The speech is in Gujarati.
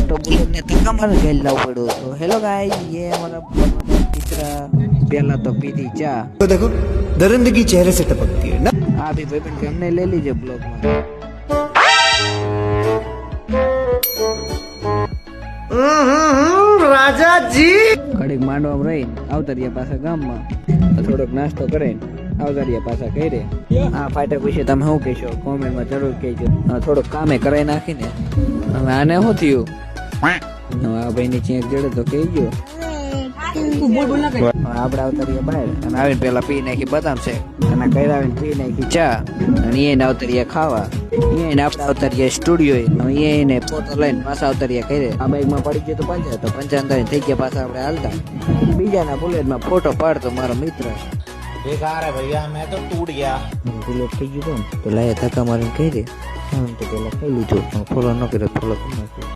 तो बुलेट ने धक्का मार गया पड़ो। तो हेलो गाइस, ये हमारा तीसरा प्याला तो पी थी चा। तो देखो दरिंदगी चेहरे से टपकती है ना। हाँ भी भाई बहन के हमने ले लीजिए ब्लॉग में। राजा जी घડીક માંડવામાં રહીને આવતારિયા પાછા ગામમાં થોડોક નાસ્તો કરીને આવતારિયા પાછા ઘરે। આ ફાટક વિશે તમે શું કહેશો કોમેન્ટમાં જરૂર કહેજો। થોડુંક કામે કરાવી નાખીને હવે આને શું થયું? આ ભાઈની ચેક જડે તો કહેજો। આપણે આવતારિયા બહાર અને આવીને પેલા પી નાખી બદામ શેક અને ઘરે આવીને પી નાખી ચા અને એને આવતારિયા ખાવા। એને આપણે આવતારિયા સ્ટુડિયો એને ફોટો લઈને પાછા આવતારિયા ઘરે। આ બાઈકમાં પડી ગયો તો પંચર તો પંચાયત થઈ ગયા પાછા આપણે હાલતા। બીજાના બુલેટમાં ફોટો પાડતો મારો મિત્ર। बेकार है भैया, मैं तो टूट गया। બુલેટ થઈ ગયું તો લાયા ધક્કા મારીને કહી દે। તો પેલા ખાઈ લીધું ફોલો ન કર્યો ફોલો કરી નાખ્યો।